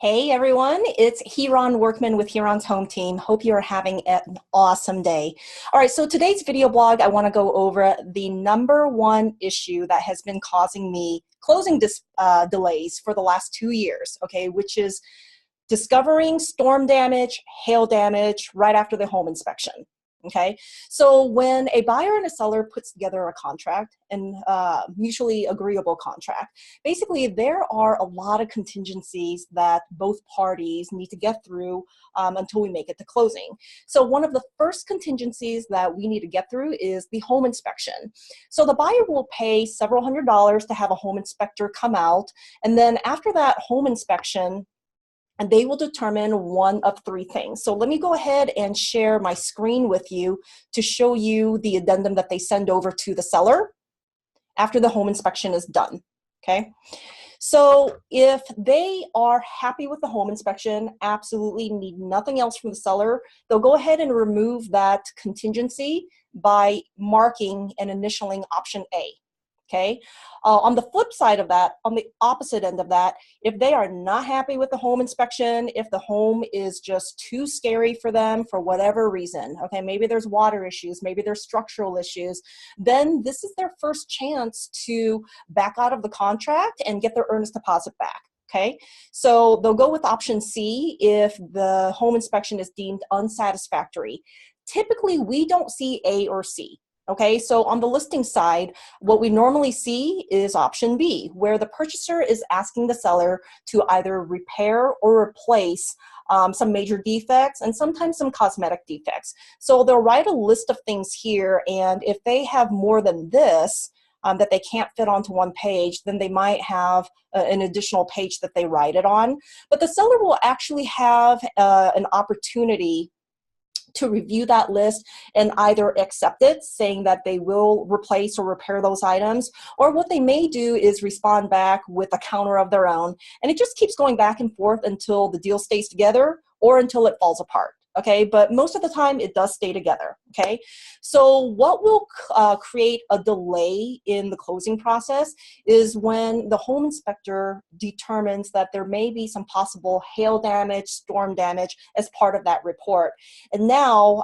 Hey everyone, it's Heeran Workman with Heeran's Home Team. Hope you're having an awesome day. All right, so today's video blog, I want to go over the number one issue that has been causing me closing delays for the last 2 years, okay, which is discovering storm damage, hail damage right after the home inspection. Okay, so when a buyer and a seller puts together a contract, and mutually agreeable contract, basically there are a lot of contingencies that both parties need to get through until we make it to closing. So one of the first contingencies that we need to get through is the home inspection. So the buyer will pay several $100s to have a home inspector come out, and then after that home inspection, and they will determine one of three things. So let me go ahead and share my screen with you to show you the addendum that they send over to the seller after the home inspection is done, okay? So if they are happy with the home inspection, absolutely need nothing else from the seller, they'll go ahead and remove that contingency by marking and initialing option A. Okay. On the flip side of that, on the opposite end of that, if they are not happy with the home inspection, if the home is just too scary for them for whatever reason, okay, maybe there's water issues, maybe there's structural issues, then this is their first chance to back out of the contract and get their earnest deposit back. Okay, so they'll go with option C if the home inspection is deemed unsatisfactory. Typically, we don't see A or C. Okay, so on the listing side, what we normally see is option B, where the purchaser is asking the seller to either repair or replace some major defects and sometimes some cosmetic defects. So they'll write a list of things here, and if they have more than this, that they can't fit onto one page, then they might have an additional page that they write it on. But the seller will actually have an opportunity to review that list and either accept it, saying that they will replace or repair those items, or what they may do is respond back with a counter of their own. And it just keeps going back and forth until the deal stays together or until it falls apart. Okay, but most of the time it does stay together. Okay, so what will create a delay in the closing process is when the home inspector determines that there may be some possible hail damage, storm damage as part of that report. And now,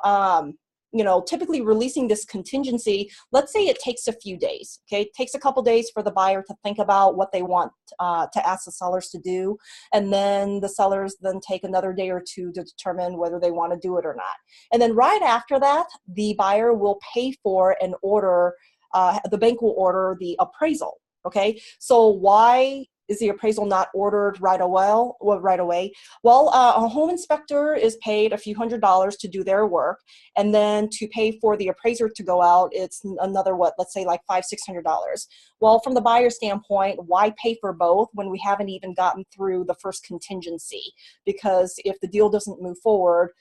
typically releasing this contingency, let's say it takes a few days, okay? It takes a couple days for the buyer to think about what they want to ask the sellers to do, and then the sellers then take another day or two to determine whether they want to do it or not. And then right after that, the buyer will pay for and order, the bank will order the appraisal, okay? So why is the appraisal not ordered right away? Well, a home inspector is paid a few $100s to do their work, and then to pay for the appraiser to go out, it's another, let's say like $500-600. Well, from the buyer standpoint, why pay for both when we haven't even gotten through the first contingency? Because if the deal doesn't move forward,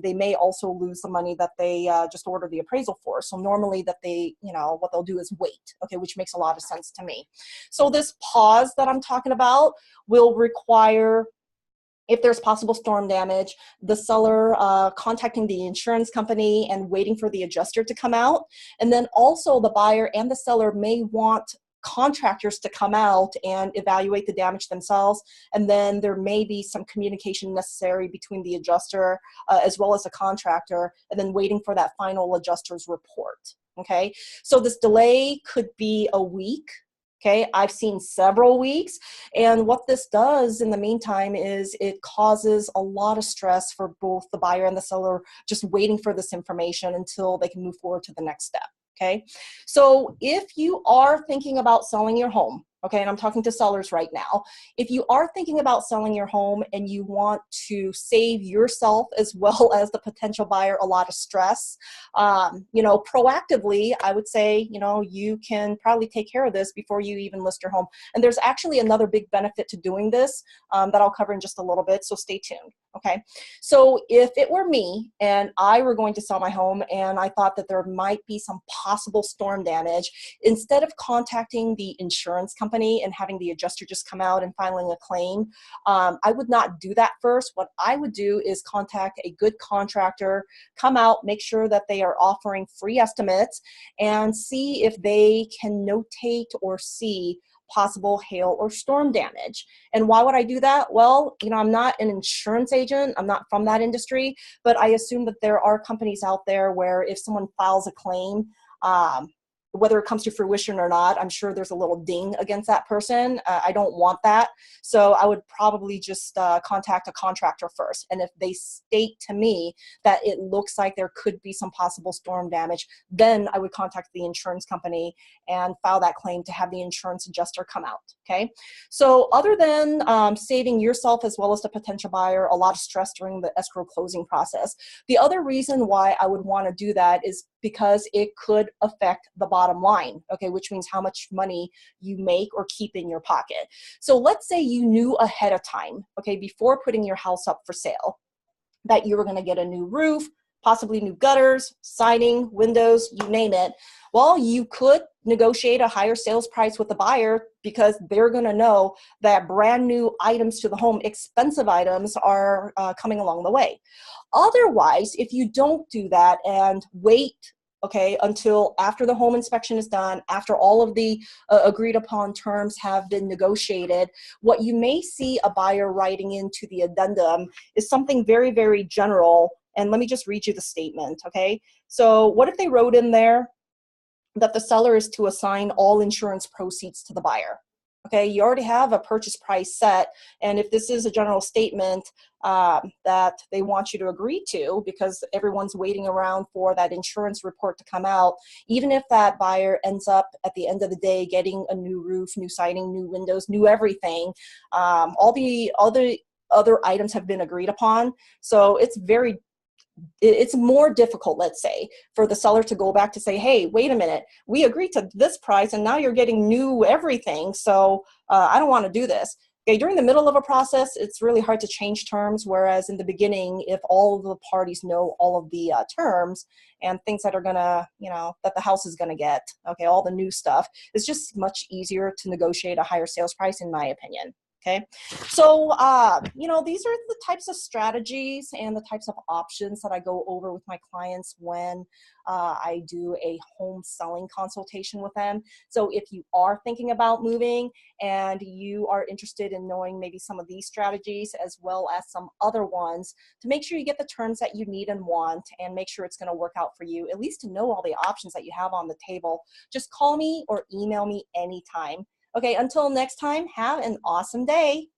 they may also lose the money that they just ordered the appraisal for. So normally that what they'll do is wait, okay, which makes a lot of sense to me. So this pause that I'm talking about will require, if there's possible storm damage, the seller contacting the insurance company and waiting for the adjuster to come out. And then also the buyer and the seller may want contractors to come out and evaluate the damage themselves, and then there may be some communication necessary between the adjuster as well as the contractor, and then waiting for that final adjuster's report. Okay, so this delay could be a week. Okay, I've seen several weeks, and what this does in the meantime is it causes a lot of stress for both the buyer and the seller, just waiting for this information until they can move forward to the next step. Okay, so if you are thinking about selling your home, okay, and I'm talking to sellers right now, if you are thinking about selling your home and you want to save yourself as well as the potential buyer a lot of stress, proactively, I would say, you can probably take care of this before you even list your home. And there's actually another big benefit to doing this that I'll cover in just a little bit, so stay tuned. Okay, so if it were me and I were going to sell my home and I thought that there might be some possible storm damage, instead of contacting the insurance company and having the adjuster just come out and filing a claim, I would not do that first. What I would do is contact a good contractor, come out, make sure that they are offering free estimates, and see if they can notate or see possible hail or storm damage. And why would I do that? Well, you know, I'm not an insurance agent. I'm not from that industry, but I assume that there are companies out there where if someone files a claim, whether it comes to fruition or not, I'm sure there's a little ding against that person. I don't want that. So I would probably just contact a contractor first. And if they state to me that it looks like there could be some possible storm damage, then I would contact the insurance company and file that claim to have the insurance adjuster come out, okay? So other than saving yourself as well as the potential buyer a lot of stress during the escrow closing process, the other reason why I would want to do that is because it could affect the bottom line, okay, which means how much money you make or keep in your pocket. So let's say you knew ahead of time, okay, before putting your house up for sale, that you were going to get a new roof, possibly new gutters, siding, windows, you name it. Well, you could negotiate a higher sales price with the buyer because they're going to know that brand new items to the home, expensive items, are coming along the way. Otherwise, if you don't do that and wait, okay, until after the home inspection is done, after all of the agreed upon terms have been negotiated, what you may see a buyer writing into the addendum is something very, very general. And let me just read you the statement, okay? So what if they wrote in there that the seller is to assign all insurance proceeds to the buyer? Okay, you already have a purchase price set, and if this is a general statement that they want you to agree to because everyone's waiting around for that insurance report to come out, even if that buyer ends up at the end of the day getting a new roof, new siding, new windows, new everything, all the other items have been agreed upon. So it's more difficult, let's say, for the seller to go back to say, hey, wait a minute, we agreed to this price and now you're getting new everything, so I don't want to do this. Okay, during the middle of a process, it's really hard to change terms, whereas in the beginning, if all of the parties know all of the terms and things that are gonna, you know, that the house is gonna get, okay, all the new stuff, it's just much easier to negotiate a higher sales price, in my opinion. Okay, so, you know, these are the types of strategies and the types of options that I go over with my clients when I do a home selling consultation with them. So if you are thinking about moving and you are interested in knowing maybe some of these strategies as well as some other ones, to make sure you get the terms that you need and want and make sure it's going to work out for you, at least to know all the options that you have on the table, just call me or email me anytime. Okay, until next time, have an awesome day.